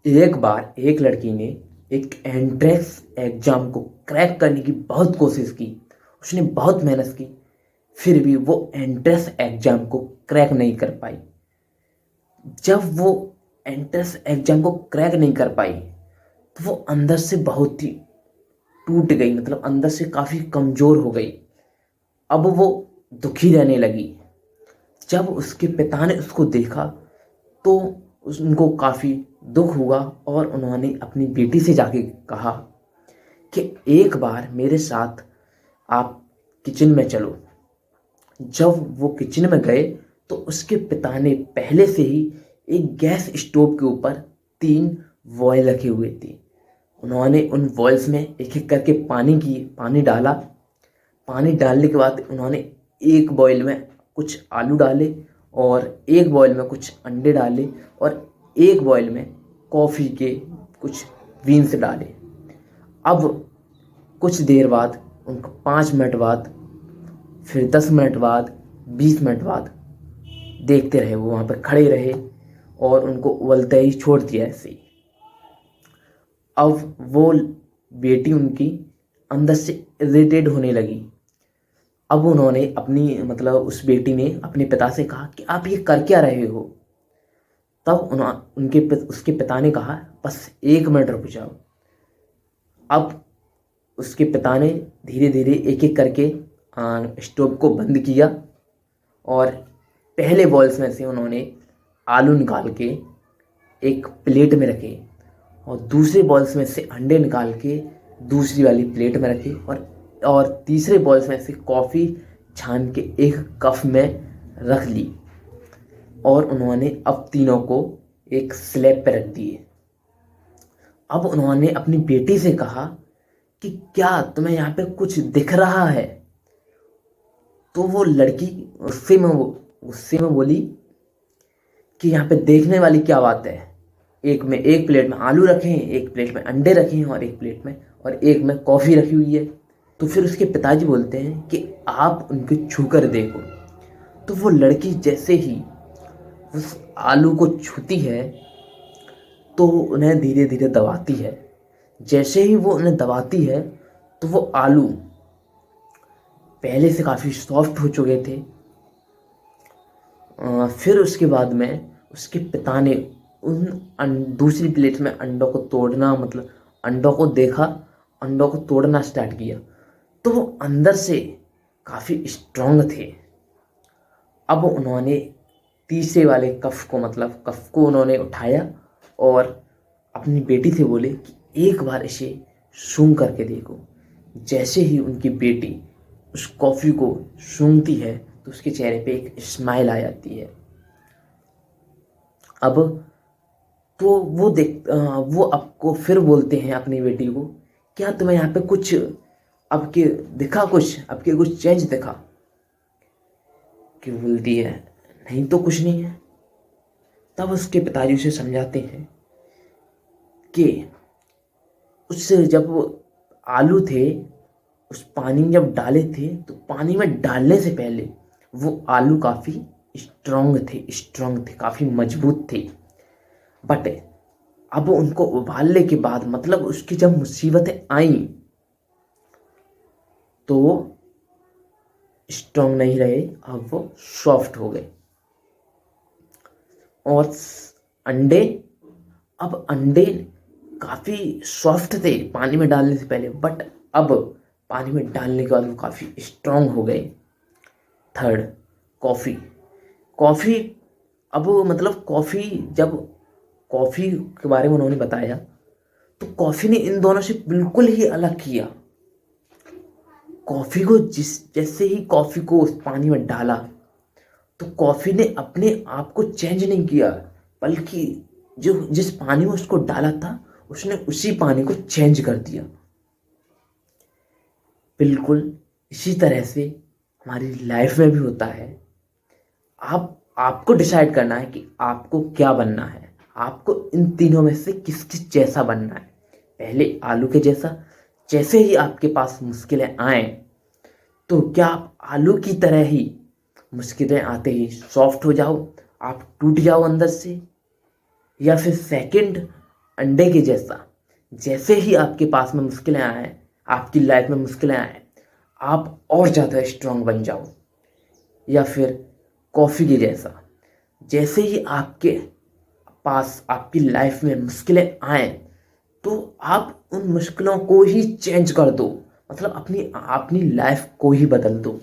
एक बार एक लड़की ने एक एंट्रेंस एग्जाम को क्रैक करने की बहुत कोशिश की। उसने बहुत मेहनत की, फिर भी वो एंट्रेंस एग्जाम को क्रैक नहीं कर पाई। जब वो एंट्रेंस एग्जाम को क्रैक नहीं कर पाई तो वो अंदर से बहुत ही टूट गई, मतलब अंदर से काफ़ी कमज़ोर हो गई। अब वो दुखी रहने लगी। जब उसके पिता ने उसको देखा तो उनको काफ़ी दुख हुआ और उन्होंने अपनी बेटी से जाके कहा कि एक बार मेरे साथ आप किचन में चलो। जब वो किचन में गए तो उसके पिता ने पहले से ही एक गैस स्टोव के ऊपर 3 बॉयल रखे हुए थे। उन्होंने उन बॉयल्स में एक एक करके पानी डाला। पानी डालने के बाद उन्होंने एक बॉयल में कुछ आलू डाले और एक बॉयल में कुछ अंडे डाले और एक बॉयल में कॉफ़ी के कुछ बीन्स डाले। अब कुछ देर बाद, उनको 5 मिनट बाद, फिर 10 मिनट बाद, 20 मिनट बाद देखते रहे। वो वहाँ पर खड़े रहे और उनको उबलते ही छोड़ दिया ऐसे ही। अब वो बेटी उनकी अंदर से इरिटेट होने लगी। अब उन्होंने उस बेटी ने अपने पिता से कहा कि आप ये कर क्या रहे हो। तब उसके पिता ने कहा बस 1 मिनट रुक जाओ। अब उसके पिता ने धीरे धीरे एक एक करके स्टोव को बंद किया और पहले बॉल्स में से उन्होंने आलू निकाल के एक प्लेट में रखे और दूसरे बॉल्स में से अंडे निकाल के दूसरी वाली प्लेट में रखे और तीसरे बॉल्स में से कॉफ़ी छान के एक कप में रख ली और उन्होंने अब तीनों को एक स्लैब पर रख दिए। अब उन्होंने अपनी बेटी से कहा कि क्या तुम्हें यहाँ पे कुछ दिख रहा है। तो वो लड़की गुस्से में बोली कि यहाँ पे देखने वाली क्या बात है। एक प्लेट में आलू रखे हैं, एक प्लेट में अंडे रखे हैं और एक में कॉफ़ी रखी हुई है। तो फिर उसके पिताजी बोलते हैं कि आप उनको छू कर देखो। तो वो लड़की जैसे ही उस आलू को छूती है तो उन्हें धीरे धीरे दबाती है। जैसे ही वो उन्हें दबाती है तो वो आलू पहले से काफ़ी सॉफ्ट हो चुके थे। फिर उसके बाद में उसके पिता ने दूसरी प्लेट में अंडों को तोड़ना, मतलब अंडों को देखा, अंडों को तोड़ना स्टार्ट किया तो वो अंदर से काफ़ी स्ट्रांग थे। अब उन्होंने तीसरे वाले कफ को उन्होंने उठाया और अपनी बेटी से बोले कि एक बार इसे सूंघ करके देखो। जैसे ही उनकी बेटी उस कॉफ़ी को सूंघती है तो उसके चेहरे पे एक स्माइल आ जाती है। अब तो वो आपको फिर बोलते हैं अपनी बेटी को, क्या तुम्हें यहाँ पे कुछ आपके कुछ चेंज दिखा। कि बोलती है नहीं तो कुछ नहीं है। तब उसके पिताजी उसे समझाते हैं कि जब वो आलू थे उस पानी में जब डाले थे तो पानी में डालने से पहले वो आलू काफ़ी स्ट्रांग थे, काफ़ी मजबूत थे। बट अब उनको उबालने के बाद, मतलब उसकी जब मुसीबतें आई तो वो स्ट्रांग नहीं रहे, अब वो सॉफ्ट हो गए। और अंडे काफ़ी सॉफ्ट थे पानी में डालने से पहले, बट अब पानी में डालने के बाद वो काफ़ी स्ट्रांग हो गए। थर्ड, कॉफ़ी अब जब कॉफ़ी के बारे में उन्होंने बताया तो कॉफ़ी ने इन दोनों से बिल्कुल ही अलग किया। जैसे ही कॉफ़ी को उस पानी में डाला तो कॉफ़ी ने अपने आप को चेंज नहीं किया, बल्कि जिस पानी में उसको डाला था उसने उसी पानी को चेंज कर दिया। बिल्कुल इसी तरह से हमारी लाइफ में भी होता है। आपको डिसाइड करना है कि आपको क्या बनना है। आपको इन तीनों में से किस जैसा बनना है। पहले आलू के जैसा। जैसे ही आपके पास मुश्किलें आए तो क्या आप आलू की तरह ही मुश्किलें आते ही सॉफ्ट हो जाओ, आप टूट जाओ अंदर से, या फिर सेकंड अंडे के जैसा। जैसे ही आपके पास में मुश्किलें आए, आपकी लाइफ में मुश्किलें आए, आप और ज़्यादा स्ट्रांग बन जाओ। या फिर कॉफ़ी के जैसा, जैसे ही आपके पास आपकी लाइफ में मुश्किलें आए तो आप उन मुश्किलों को ही चेंज कर दो, मतलब अपनी अपनी लाइफ को ही बदल दो।